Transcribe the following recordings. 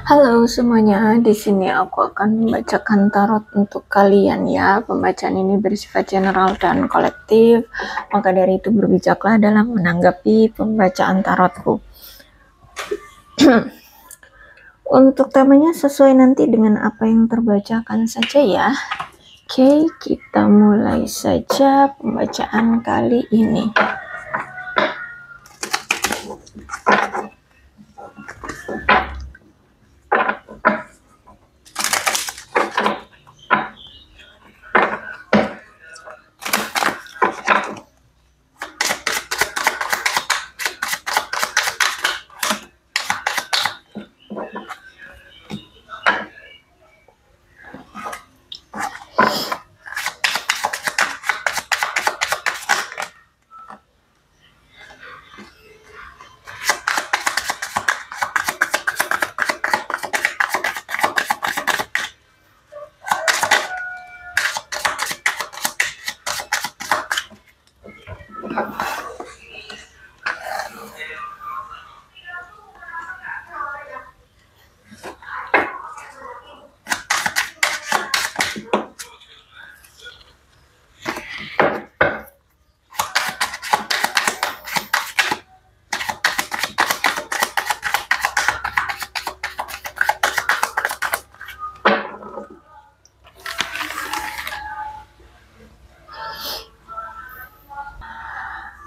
Halo semuanya, di sini aku akan membacakan tarot untuk kalian ya. Pembacaan ini bersifat general dan kolektif, maka dari itu berbijaklah dalam menanggapi pembacaan tarotku. Untuk temanya sesuai nanti dengan apa yang terbacakan saja ya. Oke, kita mulai saja pembacaan kali ini.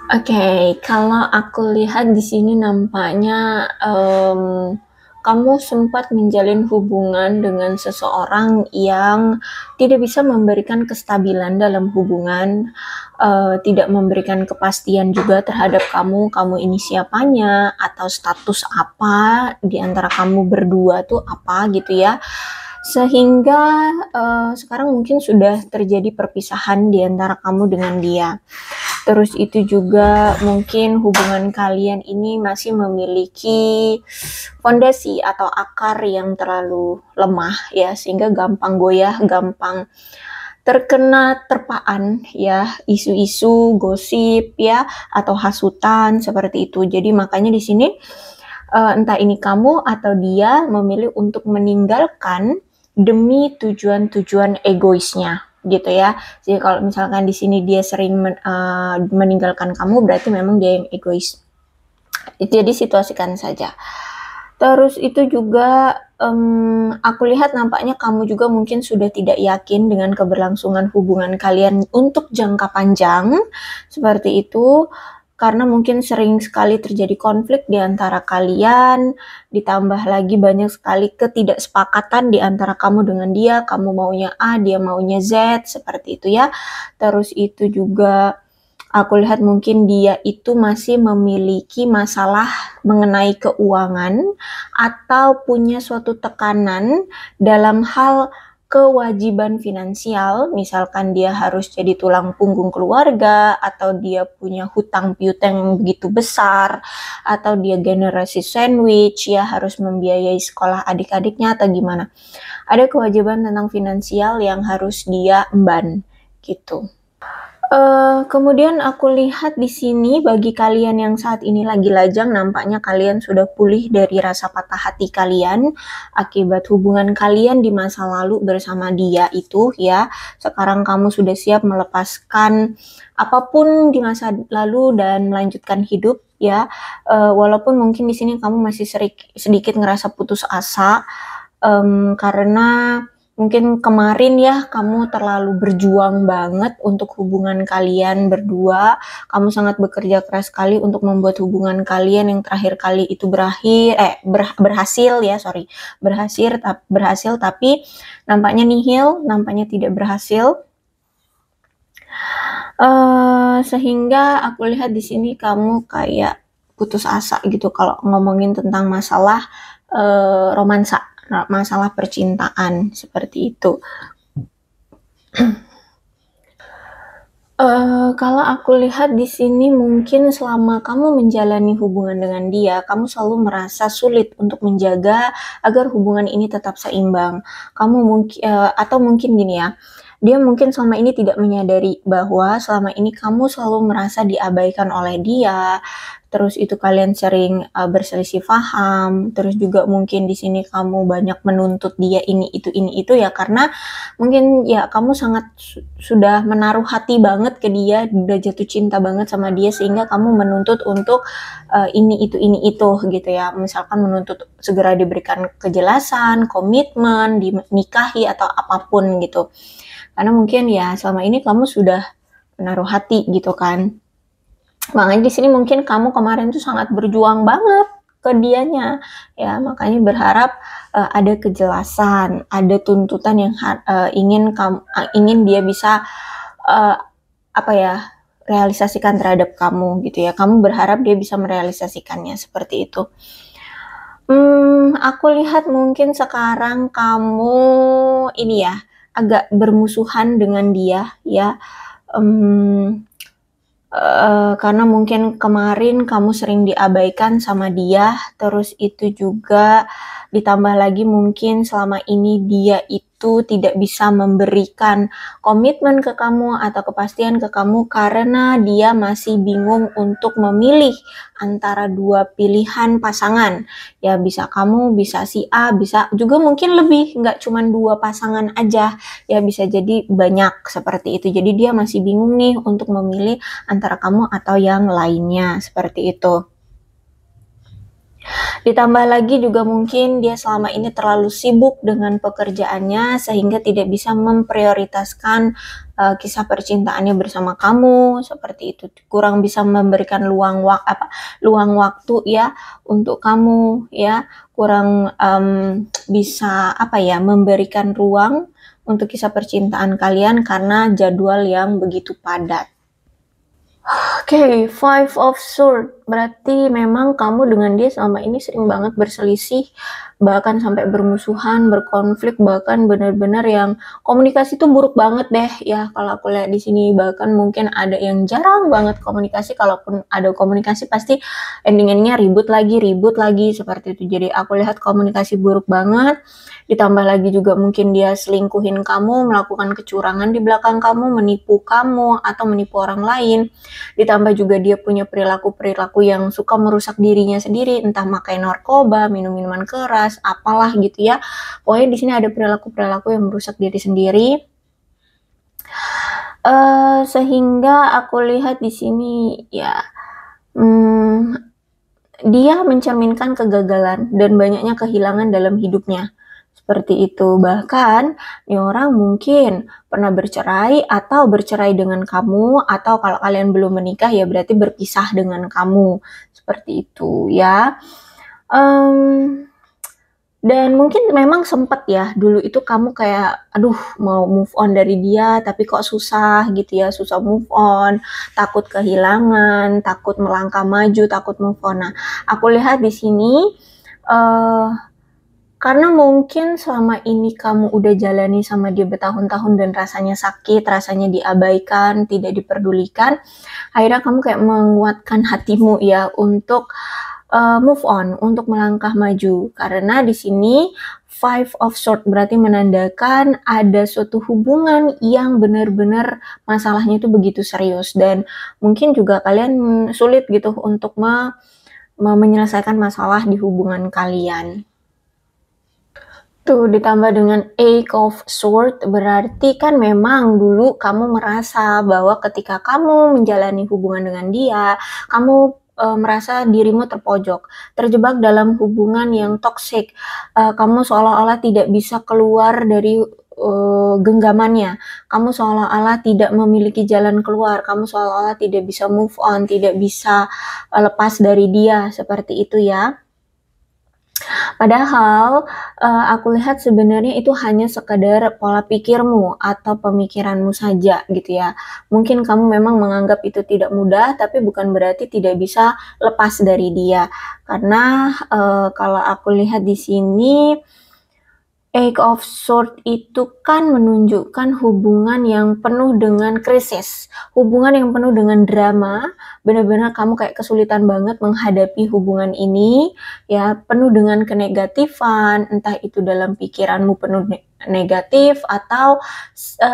Oke, kalau aku lihat di sini nampaknya kamu sempat menjalin hubungan dengan seseorang yang tidak bisa memberikan kestabilan dalam hubungan, tidak memberikan kepastian juga terhadap kamu ini siapanya, atau status apa di antara kamu berdua tuh apa gitu ya. Sehingga sekarang mungkin sudah terjadi perpisahan di antara kamu dengan dia. Terus itu juga mungkin hubungan kalian ini masih memiliki fondasi atau akar yang terlalu lemah ya, sehingga gampang goyah, gampang terkena terpaan ya, isu-isu, gosip ya, atau hasutan seperti itu. Jadi makanya di sini entah ini kamu atau dia memilih untuk meninggalkan demi tujuan-tujuan egoisnya gitu ya. Jadi kalau misalkan di sini dia sering meninggalkan kamu, berarti memang dia yang egois. Jadi situasikan saja. Terus itu juga aku lihat nampaknya kamu juga mungkin sudah tidak yakin dengan keberlangsungan hubungan kalian untuk jangka panjang seperti itu, karena mungkin sering sekali terjadi konflik di antara kalian, ditambah lagi banyak sekali ketidaksepakatan di antara kamu dengan dia, kamu maunya A, dia maunya Z, seperti itu ya. Terus itu juga aku lihat mungkin dia itu masih memiliki masalah mengenai keuangan atau punya suatu tekanan dalam hal kewajiban finansial, misalkan dia harus jadi tulang punggung keluarga, atau dia punya hutang piutang yang begitu besar, atau dia generasi sandwich ya, harus membiayai sekolah adik-adiknya atau gimana. Ada kewajiban tentang finansial yang harus dia emban gitu. Kemudian aku lihat di sini bagi kalian yang saat ini lagi lajang, nampaknya kalian sudah pulih dari rasa patah hati kalian akibat hubungan kalian di masa lalu bersama dia itu ya. Sekarang kamu sudah siap melepaskan apapun di masa lalu dan melanjutkan hidup ya. Walaupun mungkin di sini kamu masih sedikit ngerasa putus asa karena mungkin kemarin ya kamu terlalu berjuang banget untuk hubungan kalian berdua. Kamu sangat bekerja keras sekali untuk membuat hubungan kalian yang terakhir kali itu berhasil ya, berhasil tapi nampaknya nihil, nampaknya tidak berhasil. Sehingga aku lihat di sini kamu kayak putus asa gitu kalau ngomongin tentang masalah romansa, masalah percintaan seperti itu. Kalau aku lihat di sini mungkin selama kamu menjalani hubungan dengan dia, kamu selalu merasa sulit untuk menjaga agar hubungan ini tetap seimbang. Kamu atau mungkin gini ya, Dia mungkin selama ini tidak menyadari bahwa selama ini kamu selalu merasa diabaikan oleh dia, terus itu kalian sering berselisih paham, terus juga mungkin di sini kamu banyak menuntut dia ini itu ya, karena mungkin ya kamu sangat sudah menaruh hati banget ke dia, udah jatuh cinta banget sama dia sehingga kamu menuntut untuk ini itu gitu ya. Misalkan menuntut segera diberikan kejelasan, komitmen, dinikahi atau apapun gitu. Karena mungkin ya selama ini kamu sudah menaruh hati gitu kan. Makanya di sini mungkin kamu kemarin tuh sangat berjuang banget ke dianya ya, makanya berharap ada kejelasan, ada tuntutan yang ingin dia bisa apa ya, realisasikan terhadap kamu gitu ya. Kamu berharap dia bisa merealisasikannya seperti itu. Aku lihat mungkin sekarang kamu ini ya, agak bermusuhan dengan dia ya. Karena mungkin kemarin kamu sering diabaikan sama dia, terus itu juga ditambah lagi mungkin selama ini dia itu tidak bisa memberikan komitmen ke kamu atau kepastian ke kamu karena dia masih bingung untuk memilih antara dua pilihan pasangan. Ya bisa kamu, bisa si A, bisa juga mungkin lebih, nggak cuma dua pasangan aja. Ya bisa jadi banyak seperti itu. Jadi dia masih bingung nih untuk memilih antara kamu atau yang lainnya, seperti itu. Ditambah lagi juga mungkin dia selama ini terlalu sibuk dengan pekerjaannya sehingga tidak bisa memprioritaskan kisah percintaannya bersama kamu, seperti itu. Kurang bisa memberikan luang waktu ya untuk kamu ya, kurang bisa memberikan ruang untuk kisah percintaan kalian karena jadwal yang begitu padat. Oke, Five of Swords. Berarti memang kamu dengan dia selama ini sering banget berselisih, bahkan sampai bermusuhan, berkonflik, bahkan benar-benar yang komunikasi tuh buruk banget deh ya. Kalau aku lihat di sini bahkan mungkin ada yang jarang banget komunikasi. Kalaupun ada komunikasi pasti ending-endingnya ribut lagi seperti itu. Jadi aku lihat komunikasi buruk banget. Ditambah lagi juga mungkin dia selingkuhin kamu, melakukan kecurangan di belakang kamu, menipu kamu, atau menipu orang lain. Ditambah juga dia punya perilaku yang suka merusak dirinya sendiri, entah pakai narkoba, minum minuman keras, apalah gitu ya. Pokoknya di sini ada perilaku-perilaku yang merusak diri sendiri. Sehingga aku lihat di sini ya, dia mencerminkan kegagalan dan banyaknya kehilangan dalam hidupnya. Seperti itu. Bahkan, nih orang mungkin pernah bercerai atau bercerai dengan kamu, atau kalau kalian belum menikah ya berarti berpisah dengan kamu. Seperti itu ya. Dan mungkin memang sempat ya, dulu itu kamu kayak, aduh mau move on dari dia, tapi kok susah gitu ya, susah move on, takut kehilangan, takut melangkah maju, takut move on. Nah, aku lihat di sini, karena mungkin selama ini kamu udah jalani sama dia bertahun-tahun dan rasanya sakit, rasanya diabaikan, tidak diperdulikan, akhirnya kamu kayak menguatkan hatimu ya untuk move on, untuk melangkah maju. Karena di sini Five of Swords berarti menandakan ada suatu hubungan yang benar-benar masalahnya itu begitu serius dan mungkin juga kalian sulit gitu untuk menyelesaikan masalah di hubungan kalian. Tuh, ditambah dengan Eight of Swords, berarti kan memang dulu kamu merasa bahwa ketika kamu menjalani hubungan dengan dia, kamu merasa dirimu terpojok, terjebak dalam hubungan yang toksik. Kamu seolah-olah tidak bisa keluar dari genggamannya. Kamu seolah-olah tidak memiliki jalan keluar. Kamu seolah-olah tidak bisa move on, tidak bisa lepas dari dia, seperti itu ya. Padahal aku lihat sebenarnya itu hanya sekadar pola pikirmu atau pemikiranmu saja gitu ya. Mungkin kamu memang menganggap itu tidak mudah, tapi bukan berarti tidak bisa lepas dari dia. Karena kalau aku lihat di sini, Eight of Swords itu kan menunjukkan hubungan yang penuh dengan krisis, hubungan yang penuh dengan drama, benar-benar kamu kayak kesulitan banget menghadapi hubungan ini, ya penuh dengan kenegatifan, entah itu dalam pikiranmu penuh negatif, atau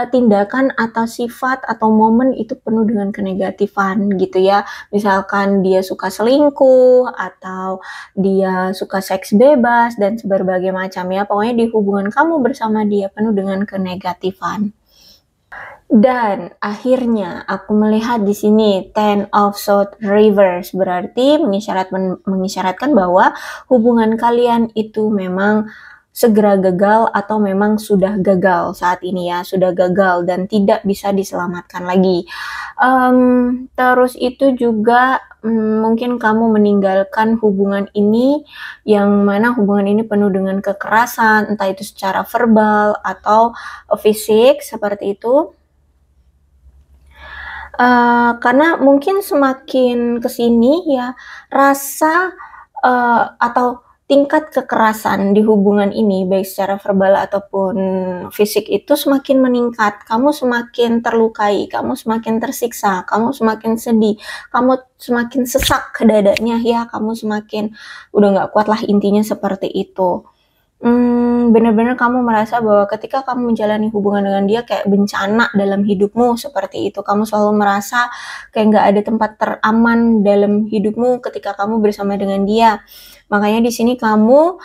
tindakan atau sifat atau momen itu penuh dengan kenegatifan gitu ya. Misalkan dia suka selingkuh atau dia suka seks bebas dan berbagai macam ya. Pokoknya di hubungan kamu bersama dia penuh dengan kenegatifan. Dan akhirnya aku melihat di sini Ten of Swords reverse, berarti mengisyaratkan bahwa hubungan kalian itu memang segera gagal atau memang sudah gagal saat ini ya, sudah gagal dan tidak bisa diselamatkan lagi. Terus itu juga mungkin kamu meninggalkan hubungan ini, yang mana hubungan ini penuh dengan kekerasan, entah itu secara verbal atau fisik seperti itu. Karena mungkin semakin kesini ya, rasa atau tingkat kekerasan di hubungan ini, baik secara verbal ataupun fisik itu semakin meningkat. Kamu semakin terlukai, kamu semakin tersiksa, kamu semakin sedih, kamu semakin sesak ke dadanya ya, kamu semakin udah nggak kuat lah, intinya seperti itu. Benar-benar kamu merasa bahwa ketika kamu menjalani hubungan dengan dia kayak bencana dalam hidupmu, seperti itu. Kamu selalu merasa kayak nggak ada tempat teraman dalam hidupmu ketika kamu bersama dengan dia. Makanya di sini kamu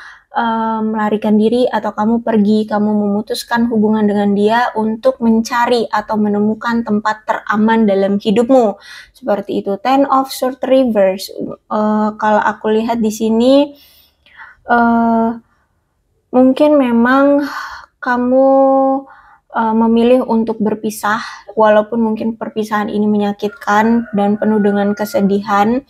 melarikan diri atau kamu pergi, kamu memutuskan hubungan dengan dia untuk mencari atau menemukan tempat teraman dalam hidupmu. Seperti itu. Ten of Swords reverse. Kalau aku lihat di sini mungkin memang kamu memilih untuk berpisah, walaupun mungkin perpisahan ini menyakitkan dan penuh dengan kesedihan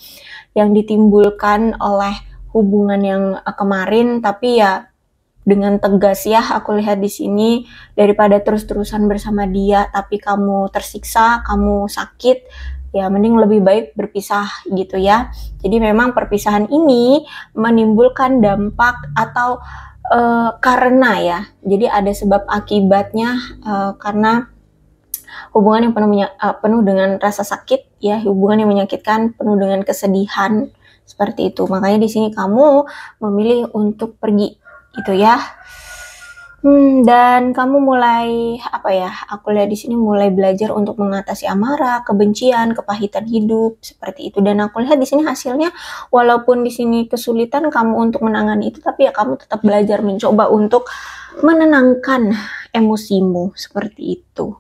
yang ditimbulkan oleh hubungan yang kemarin, tapi ya dengan tegas ya, aku lihat di sini, daripada terus-terusan bersama dia tapi kamu tersiksa, kamu sakit, ya mending lebih baik berpisah gitu ya. Jadi memang perpisahan ini menimbulkan dampak atau karena ya, jadi ada sebab akibatnya, karena hubungan yang penuh dengan rasa sakit ya, hubungan yang menyakitkan, penuh dengan kesedihan, seperti itu. Makanya di sini kamu memilih untuk pergi gitu ya. Dan kamu mulai aku lihat di sini mulai belajar untuk mengatasi amarah, kebencian, kepahitan hidup seperti itu. Dan aku lihat di sini hasilnya, walaupun di sini kesulitan kamu untuk menangani itu, tapi ya kamu tetap belajar mencoba untuk menenangkan emosimu seperti itu.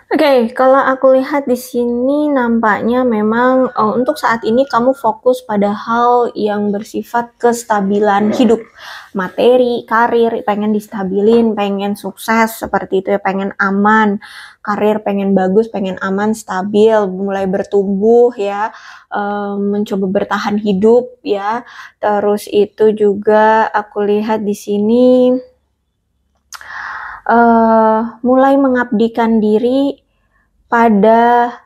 Oke, kalau aku lihat di sini nampaknya memang untuk saat ini kamu fokus pada hal yang bersifat kestabilan hidup, materi, karir, pengen distabilin, pengen sukses seperti itu ya, pengen aman, karir pengen bagus, pengen aman, stabil, mulai bertumbuh ya, mencoba bertahan hidup ya. Terus itu juga aku lihat di sini mulai mengabdikan diri pada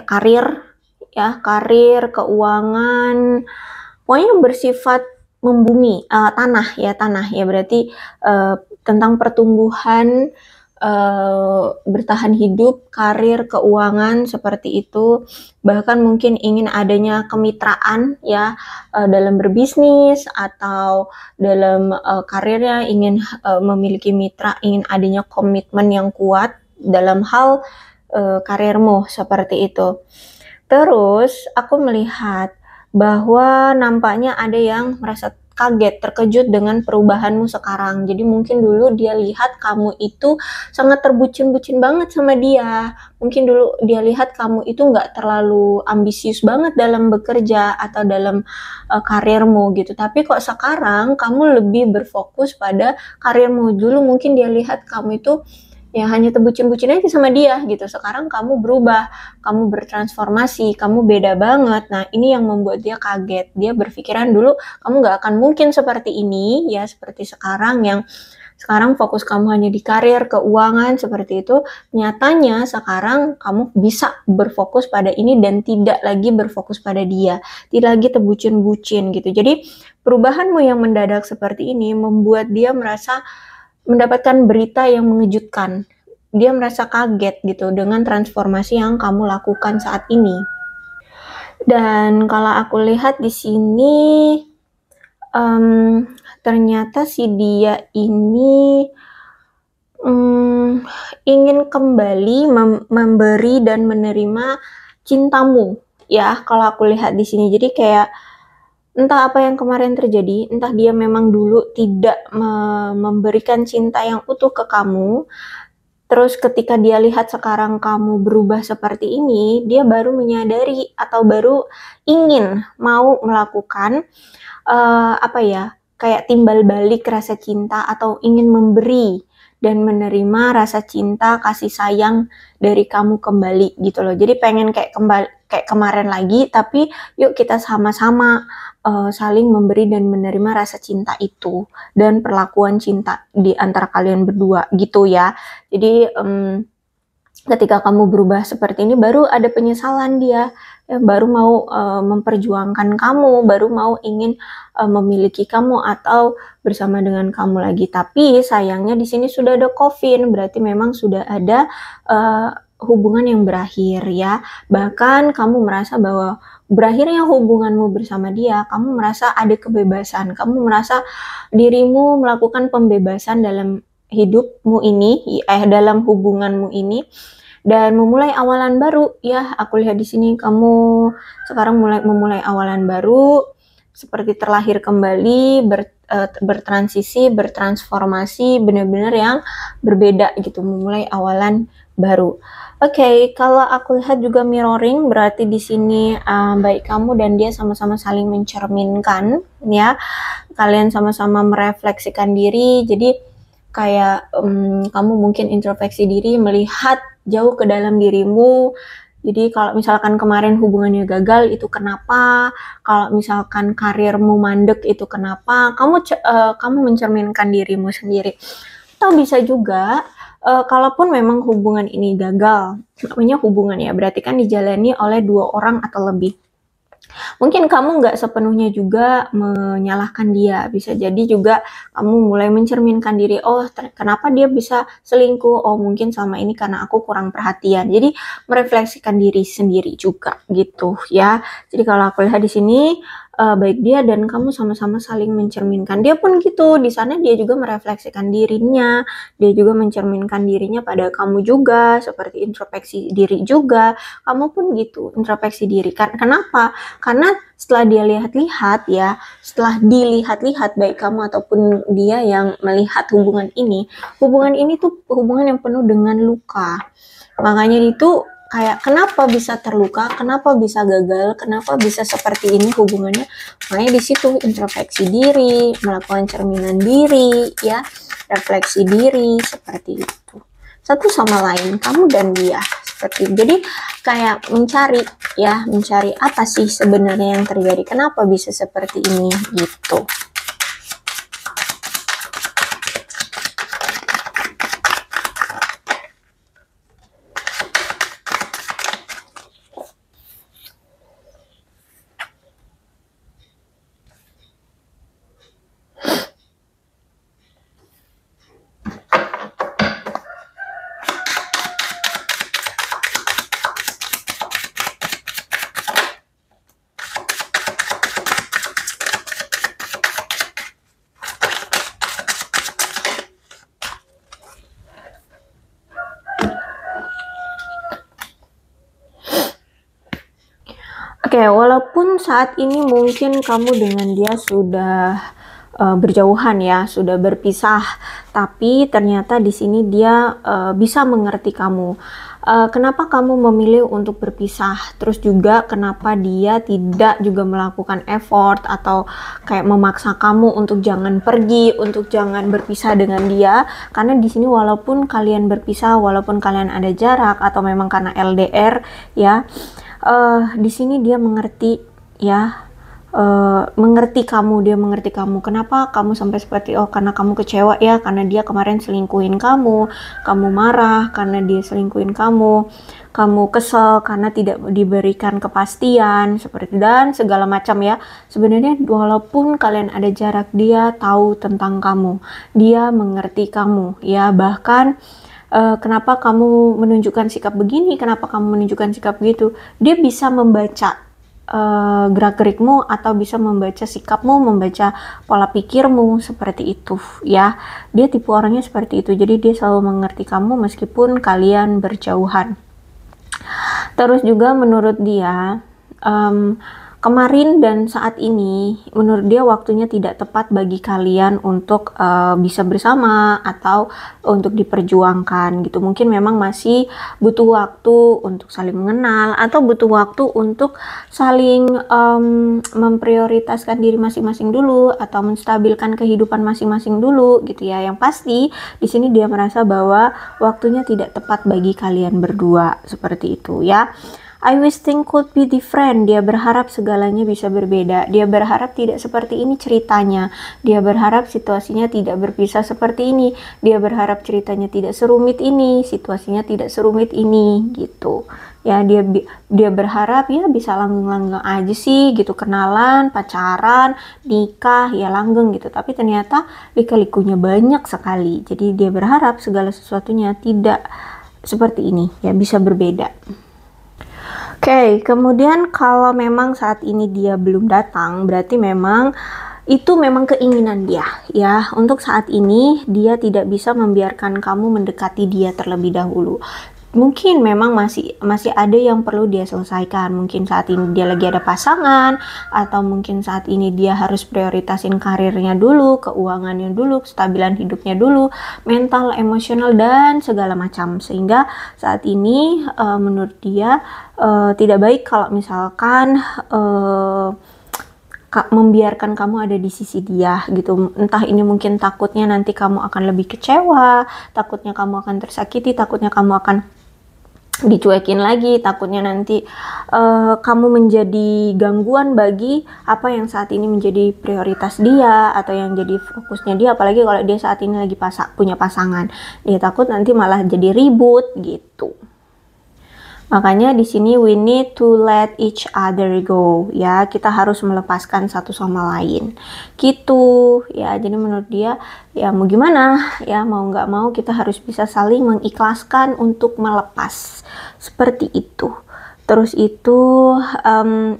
karir ya, karir, keuangan, pokoknya yang bersifat membumi, tanah ya, berarti tentang pertumbuhan, bertahan hidup, karir, keuangan seperti itu. Bahkan mungkin ingin adanya kemitraan ya, dalam berbisnis atau dalam karirnya, ingin memiliki mitra, ingin adanya komitmen yang kuat dalam hal karirmu seperti itu. Terus aku melihat bahwa nampaknya ada yang merasa kaget, terkejut dengan perubahanmu sekarang. Jadi mungkin dulu dia lihat kamu itu sangat terbucin-bucin banget sama dia. Mungkin dulu dia lihat kamu itu nggak terlalu ambisius banget dalam bekerja atau dalam karirmu gitu. Tapi kok sekarang kamu lebih berfokus pada karirmu. Dulu mungkin dia lihat kamu itu ya hanya terbucin-bucin aja sama dia gitu. Sekarang kamu berubah, kamu bertransformasi, kamu beda banget. Nah, ini yang membuat dia kaget. Dia berpikiran dulu kamu gak akan mungkin seperti ini, ya seperti sekarang yang sekarang fokus kamu hanya di karir, keuangan, seperti itu. Nyatanya sekarang kamu bisa berfokus pada ini dan tidak lagi berfokus pada dia. Tidak lagi terbucin-bucin gitu. Jadi perubahanmu yang mendadak seperti ini membuat dia merasa mendapatkan berita yang mengejutkan. Dia merasa kaget gitu dengan transformasi yang kamu lakukan saat ini. Dan kalau aku lihat di sini, ternyata si dia ini ingin kembali memberi dan menerima cintamu. Ya, kalau aku lihat di sini, jadi kayak entah apa yang kemarin terjadi, entah dia memang dulu tidak memberikan cinta yang utuh ke kamu, terus ketika dia lihat sekarang kamu berubah seperti ini, dia baru menyadari atau baru ingin mau melakukan kayak timbal balik rasa cinta atau ingin memberi dan menerima rasa cinta, kasih sayang dari kamu kembali gitu loh. Jadi pengen kayak kemarin lagi, tapi yuk kita sama-sama saling memberi dan menerima rasa cinta itu dan perlakuan cinta di antara kalian berdua gitu ya. Jadi ketika kamu berubah seperti ini baru ada penyesalan dia, ya, baru mau memperjuangkan kamu, baru mau ingin memiliki kamu atau bersama dengan kamu lagi. Tapi sayangnya di sini sudah ada COVID, berarti memang sudah ada hubungan yang berakhir ya. Bahkan kamu merasa bahwa berakhirnya hubunganmu bersama dia, kamu merasa ada kebebasan, kamu merasa dirimu melakukan pembebasan dalam hidupmu ini, dalam hubunganmu ini, dan memulai awalan baru ya. Aku lihat di sini kamu sekarang memulai awalan baru, seperti terlahir kembali, bertransisi, bertransformasi, benar-benar yang berbeda gitu, memulai awalan baru. Oke, kalau aku lihat juga mirroring, berarti di sini baik kamu dan dia sama-sama saling mencerminkan ya. Kalian sama-sama merefleksikan diri, jadi kayak kamu mungkin introspeksi diri, melihat jauh ke dalam dirimu. Jadi kalau misalkan kemarin hubungannya gagal, itu kenapa? Kalau misalkan karirmu mandek, itu kenapa? Kamu mencerminkan dirimu sendiri. Atau bisa juga kalaupun memang hubungan ini gagal, namanya hubungan ya, berarti kan dijalani oleh 2 orang atau lebih. Mungkin kamu nggak sepenuhnya juga menyalahkan dia, bisa jadi juga kamu mulai mencerminkan diri, oh kenapa dia bisa selingkuh, oh mungkin selama ini karena aku kurang perhatian. Jadi merefleksikan diri sendiri juga gitu ya. Jadi kalau aku lihat di sini baik dia dan kamu sama-sama saling mencerminkan. Dia pun gitu, di sana dia juga merefleksikan dirinya, dia juga mencerminkan dirinya pada kamu juga, seperti introspeksi diri juga. Kamu pun gitu, introspeksi diri. Kenapa? Karena setelah dia lihat-lihat ya, setelah dilihat-lihat baik kamu ataupun dia yang melihat hubungan ini tuh hubungan yang penuh dengan luka. Makanya itu kayak kenapa bisa terluka, kenapa bisa gagal, kenapa bisa seperti ini hubungannya. Makanya di situ introspeksi diri, melakukan cerminan diri, ya, refleksi diri seperti itu. Satu sama lain, kamu dan dia seperti itu. Jadi kayak mencari apa sih sebenarnya yang terjadi, kenapa bisa seperti ini gitu. Oke, walaupun saat ini mungkin kamu dengan dia sudah berjauhan ya, sudah berpisah, tapi ternyata di sini dia bisa mengerti kamu. Kenapa kamu memilih untuk berpisah? Terus juga kenapa dia tidak juga melakukan effort atau kayak memaksa kamu untuk jangan pergi, untuk jangan berpisah dengan dia? Karena di sini walaupun kalian berpisah, walaupun kalian ada jarak atau memang karena LDR ya, di sini dia mengerti ya, mengerti kamu, dia mengerti kamu. Kenapa kamu sampai seperti karena kamu kecewa ya, karena dia kemarin selingkuhin kamu marah karena dia selingkuhin kamu kesel karena tidak diberikan kepastian seperti dan segala macam ya. Sebenarnya walaupun kalian ada jarak, dia tahu tentang kamu, dia mengerti kamu ya. Bahkan kenapa kamu menunjukkan sikap begini, kenapa kamu menunjukkan sikap gitu, dia bisa membaca gerak-gerikmu atau bisa membaca sikapmu, membaca pola pikirmu seperti itu ya. Dia tipe orangnya seperti itu, jadi dia selalu mengerti kamu meskipun kalian berjauhan. Terus juga menurut dia kemarin dan saat ini menurut dia waktunya tidak tepat bagi kalian untuk bisa bersama atau untuk diperjuangkan gitu. Mungkin memang masih butuh waktu untuk saling mengenal atau butuh waktu untuk saling memprioritaskan diri masing-masing dulu atau menstabilkan kehidupan masing-masing dulu gitu ya. Yang pasti di sini dia merasa bahwa waktunya tidak tepat bagi kalian berdua seperti itu ya. I wish things could be different. Dia berharap segalanya bisa berbeda. Dia berharap tidak seperti ini ceritanya. Dia berharap situasinya tidak berpisah seperti ini. Dia berharap ceritanya tidak serumit ini, situasinya tidak serumit ini gitu. Ya, dia berharap ya bisa langgeng-langgeng aja sih gitu, kenalan, pacaran, nikah, ya langgeng gitu. Tapi ternyata lika-likunya banyak sekali. Jadi dia berharap segala sesuatunya tidak seperti ini, ya bisa berbeda. Oke, kemudian kalau memang saat ini dia belum datang, berarti memang itu memang keinginan dia ya. Untuk saat ini dia tidak bisa membiarkan kamu mendekati dia terlebih dahulu. Mungkin memang masih ada yang perlu dia selesaikan. Mungkin saat ini dia lagi ada pasangan, atau mungkin saat ini dia harus prioritasin karirnya dulu, keuangannya dulu, kestabilan hidupnya dulu, mental, emosional, dan segala macam. Sehingga saat ini menurut dia tidak baik kalau misalkan membiarkan kamu ada di sisi dia gitu. Entah ini mungkin takutnya nanti kamu akan lebih kecewa, takutnya kamu akan tersakiti, takutnya kamu akan dicuekin lagi, takutnya nanti kamu menjadi gangguan bagi apa yang saat ini menjadi prioritas dia atau yang jadi fokusnya dia. Apalagi kalau dia saat ini lagi punya pasangan, dia takut nanti malah jadi ribut gitu. Makanya di sini we need to let each other go ya, kita harus melepaskan satu sama lain gitu ya. Jadi menurut dia ya mau gimana ya, mau nggak mau kita harus bisa saling mengikhlaskan untuk melepas seperti itu. Terus itu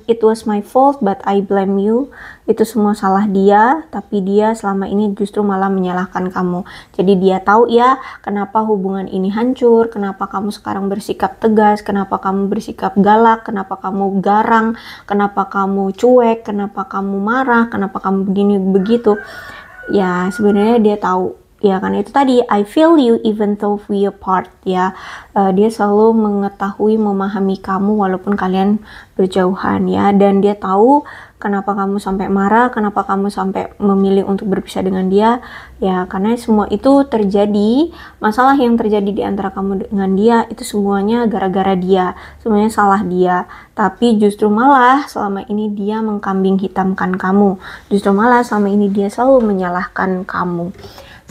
it was my fault but I blame you. Itu semua salah dia, tapi dia selama ini justru malah menyalahkan kamu. Jadi dia tahu ya kenapa hubungan ini hancur, kenapa kamu sekarang bersikap tegas, kenapa kamu bersikap galak, kenapa kamu garang, kenapa kamu cuek, kenapa kamu marah, kenapa kamu begini begitu. Ya sebenarnya dia tahu. Ya karena itu tadi I feel you even though we apart ya. Dia selalu mengetahui, memahami kamu walaupun kalian berjauhan ya. Dan dia tahu kenapa kamu sampai marah, kenapa kamu sampai memilih untuk berpisah dengan dia. Ya karena semua itu terjadi, masalah yang terjadi di antara kamu dengan dia itu semuanya gara-gara dia, semuanya salah dia. Tapi justru malah selama ini dia mengkambing hitamkan kamu. Justru malah selama ini dia selalu menyalahkan kamu.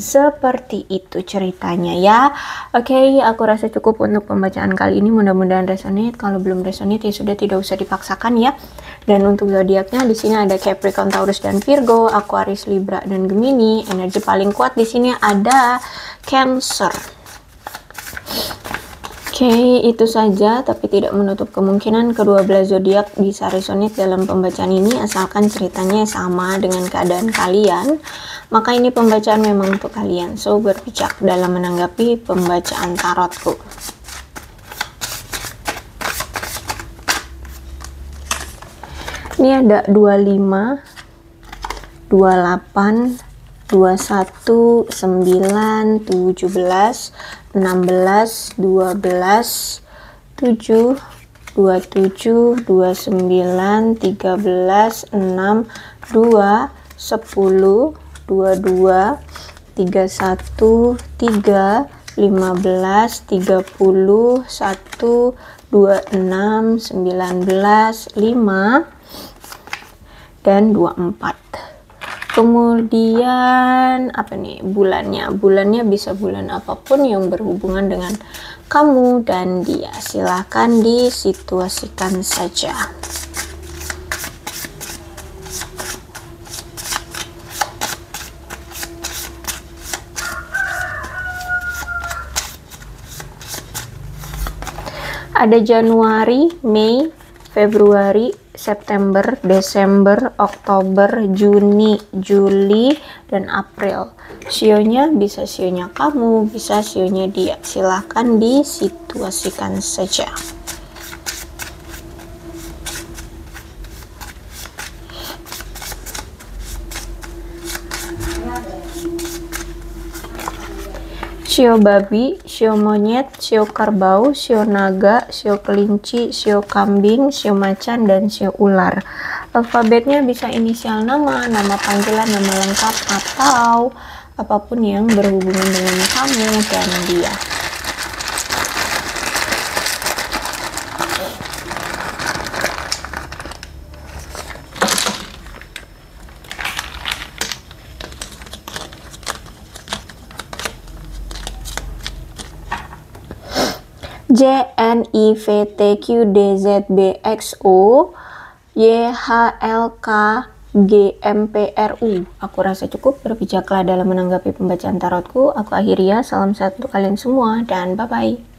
Seperti itu ceritanya ya. Oke, aku rasa cukup untuk pembacaan kali ini. Mudah-mudahan resonate. Kalau belum resonate ya sudah, tidak usah dipaksakan ya. Dan untuk zodiaknya di sini ada Capricorn, Taurus dan Virgo, Aquarius, Libra dan Gemini. Energi paling kuat di sini ada Cancer. Oke, itu saja, tapi tidak menutup kemungkinan kedua belah zodiak bisa resonate dalam pembacaan ini asalkan ceritanya sama dengan keadaan kalian. Maka ini pembacaan memang untuk kalian. So, berpijak dalam menanggapi pembacaan tarotku. Ini ada 25, 28, 21, 9, 17, 16, 12, 7, 27, 29, 13, 6, 2, 10, 22, 31, 3, 15, 30, 1, 26, 19, 5, dan 24. Kemudian apa nih bulannya bisa bulan apapun yang berhubungan dengan kamu dan dia. Silahkan disituasikan saja. Ada Januari, Mei, Februari, September, Desember, Oktober, Juni, Juli, dan April. Sionya bisa sionya kamu, bisa sionya dia. Silahkan disituasikan saja. Sio babi, sio monyet, sio kerbau, sio naga, sio kelinci, sio kambing, sio macan, dan sio ular. Alfabetnya bisa inisial nama, nama panggilan, nama lengkap, atau apapun yang berhubungan dengan kamu dan dia. JNIVTQDZBXO YHLKGMPRU. Aku rasa cukup. Berbijaklah dalam menanggapi pembacaan tarotku. Aku akhiri ya. Salam sehat untuk kalian semua dan bye-bye.